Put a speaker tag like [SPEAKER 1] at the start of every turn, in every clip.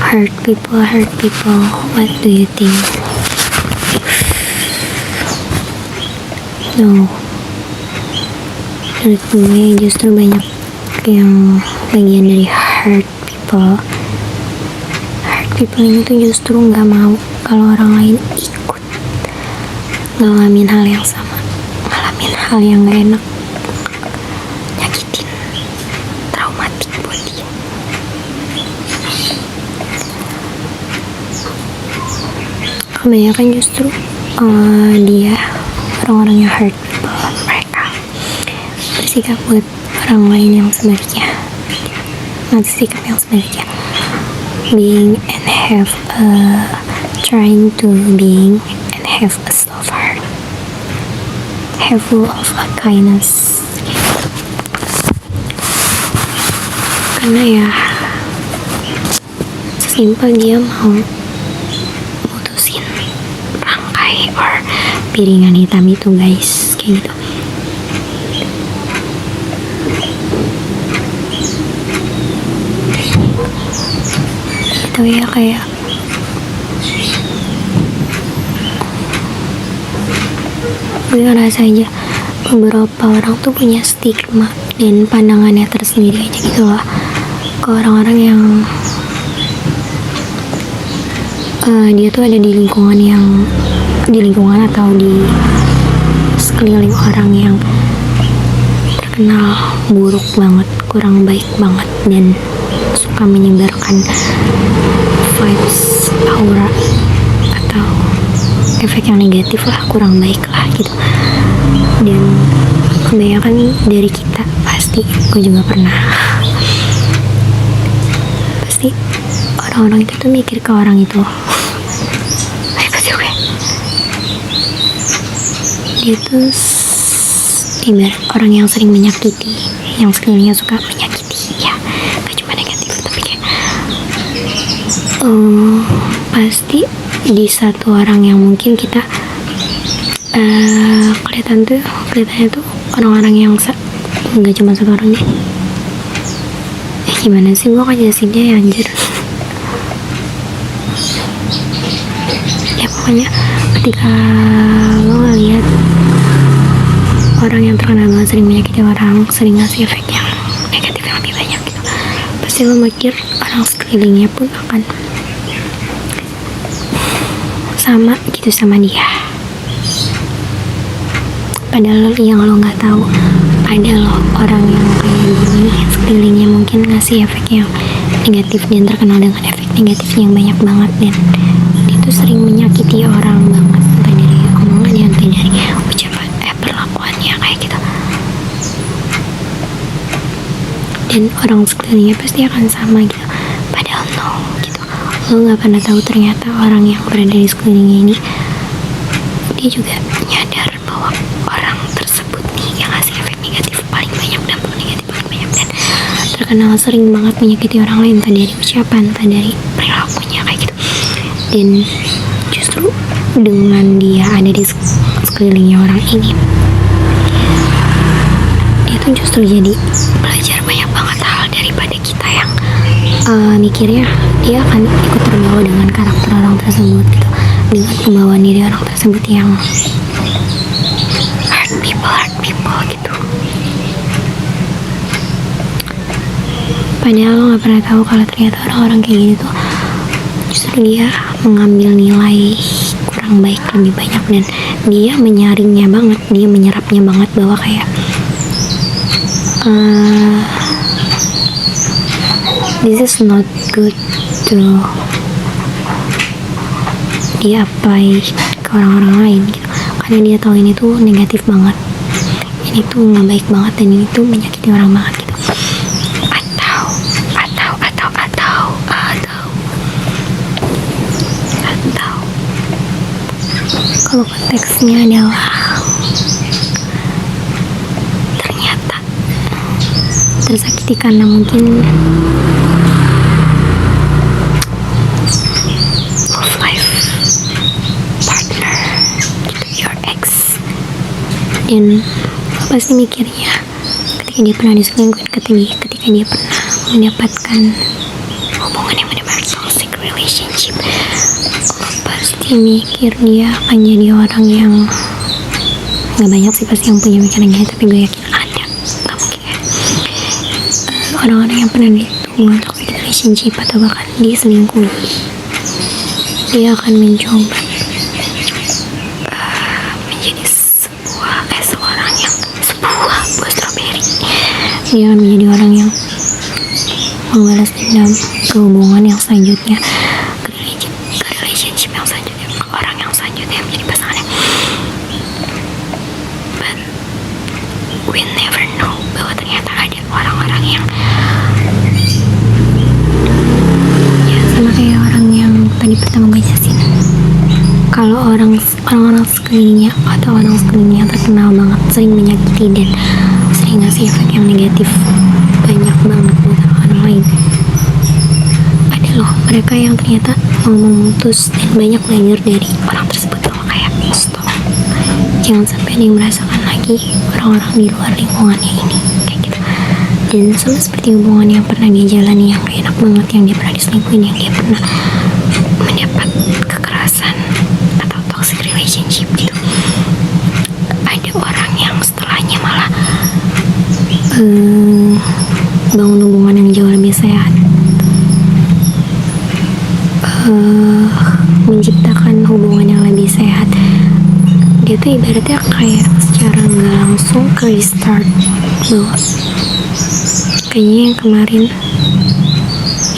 [SPEAKER 1] hurt people, what do you think? No, menurut gue justru banyak yang bagian dari hurt people ini tuh justru nggak mau kalau orang lain ikut ngalamin hal yang sama, ngalamin hal yang gak enak, nyakitin, traumatik buat dia. Kebanyakan justru dia orang-orang yang hurt people, mereka bersikap buat orang lain yang sebaliknya, nanti sikap yang sebaliknya, being and have trying to being and have a soft heart, have full of kindness, karena ya sesimpel dia mau mutusin rangkai or piringan hitam itu guys, kayak gitu. Itu ya kayak gue ngerasa aja beberapa orang tuh punya stigma dan pandangannya tersendiri aja gitu loh ke orang-orang yang dia tuh ada di lingkungan atau di sekeliling orang yang terkenal buruk banget, kurang baik banget, dan suka menyebarkan vibes, aura atau efek yang negatif lah, kurang baik lah gitu. Dan kebanyakan dari kita pasti, gue juga pernah, pasti orang-orang itu tuh mikir ke orang itu dia tuh ibarat orang yang sering menyakiti, yang sekelilingnya suka menyakiti, ya gak cuma negatif tapi kayak pasti di satu orang yang mungkin kita kelihatannya tuh orang-orang yang nggak cuma satu orang deh. Gimana sih gue kan jelasinnya ya anjir. Ya pokoknya ketika lo ngeliat orang yang terkenal banget sering menyakiti orang, sering ngasih efek yang negatif yang lebih banyak gitu, pasti lo mikir orang sekelilingnya pun akan sama gitu sama dia. Padahal yang lo nggak tahu ada loh orang yang kayak gini sekelilingnya mungkin ngasih efek yang negatif dan terkenal dengan efek negatif yang banyak banget, dan itu sering menyakiti orang banget, entah dari omongannya, entah dari ucapan perlakuannya kayak gitu. Dan orang sekelilingnya pasti akan sama gitu, padahal no gitu, lo nggak pernah tahu ternyata orang yang berada di sekelilingnya ini dia juga nyadar bahwa orang tersebut nih yang ngasih efek negatif paling banyak, dampak negatif paling banyak, dan terkenal sering banget menyakiti orang lain, entah dari ucapan, entah dari perilakunya kayak gitu. Dan justru dengan dia ada di sekelilingnya orang ini, dia tuh justru jadi belajar banyak banget hal daripada kita yang mikirnya dia akan ikut terbawa dengan karakter orang tersebut gitu, dengan pembawaan diri orang tersebut yang hurt people gitu. Padahal lo gak pernah tahu kalau ternyata orang-orang kayak gini tuh justru dia mengambil nilai kurang baik lebih banyak, dan dia menyaringnya banget, dia menyerapnya banget bahwa kayak this is not good to dia apply ke orang-orang lain gitu, karena dia tahu ini tuh negatif banget, ini tuh nggak baik banget, dan ini tuh menyakiti orang banget gitu. Atau kalau konteksnya adalah ternyata tersakiti karena mungkin love life partner gitu, your ex, dan pasti mikirnya ketika dia pernah diselingkuhin, ketika dia pernah mendapatkan hubungan hubungan yang benar-benar toxic relationship, lo pasti mikir dia akan jadi orang yang nggak banyak sih pasti yang punya pikiran gitu, tapi gue yakin ada, nggak mungkin ya. Orang-orang yang pernah di hubungan toxic relationship atau bahkan diselingkuhi, dia akan mencoba menjadi sebuah buah stroberi. Dia akan menjadi orang yang membalas dendam ke hubungan yang selanjutnya, ke relationship yang selanjutnya, ke orang yang selanjutnya yang menjadi pasangannya. But we never know bahwa ternyata ada orang-orang yang ya sama kayak orang yang tadi pertama gue jelasin. Kalau orang-orang sekelilingnya atau orang sekelilingnya yang terkenal banget sering menyakiti dan sering ngasih efek yang negatif banyak banget buat orang lain, ada loh mereka yang ternyata mau memutus dan banyak belajar dari orang tersebut. Loh, kayak stop, jangan sampai ada yang merasakan lagi orang-orang di luar lingkungannya ini kayak gitu. Dan sama seperti hubungan yang pernah dia jalani yang gak enak banget, yang dia pernah diselingkuhin, yang dia pernah mendapat kekerasan atau toxic relationship gitu, ada orang yang setelahnya malah bangun hubungan yang jauh lebih sehat, menciptakan hubungan yang lebih sehat. Dia tuh ibaratnya kayak secara nggak langsung ke restart bahwa kayaknya yang kemarin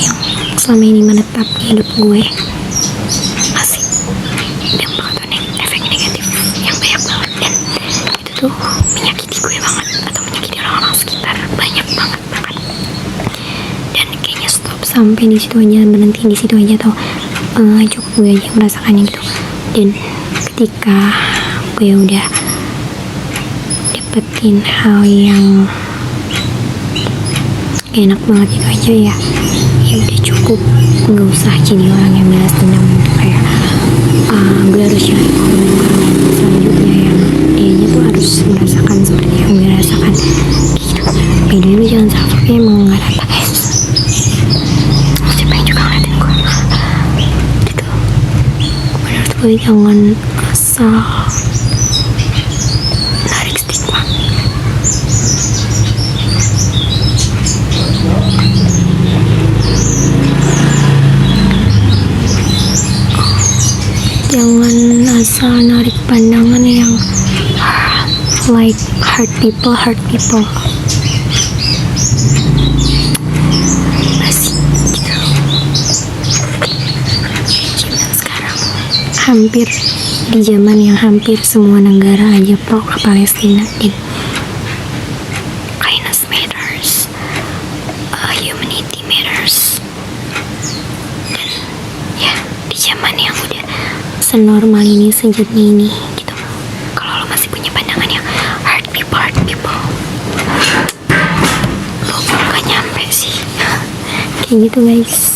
[SPEAKER 1] yang selama ini menetap di hidup gue masih dampak atau efek negatif yang banyak banget, dan itu tuh menyakiti gue banget atau menyakiti orang-orang sekitar banyak banget bahkan. Dan kayaknya stop sampai di situ aja, berhenti di situ aja, atau cukup gue aja merasakannya gitu. Dan ketika gue udah dapetin hal yang gak enak banget itu aja, ya udah cukup, nggak usah jadi orang yang balas dendam kayak gue harus cari korban selanjutnya yang dianya tuh harus merasakan seperti yang gue rasakan gitu. Beda lu jangan sampai emang nggak rata guys, siapa yang juga ngeliatin gue gitu. Menurut gue jangan asal narik stigma. Jangan asal narik pandangan yang like hurt people. Masih gitu. Zaman sekarang hampir di zaman yang hampir semua negara aja pro ke Palestina, dan kindness matters, humanity matters. Dan ya di zaman yang udah senormal ini, sejernih ini gitu, kalau lo masih punya pandangan yang hurt people, lo gak nyampe sih kayak gitu guys.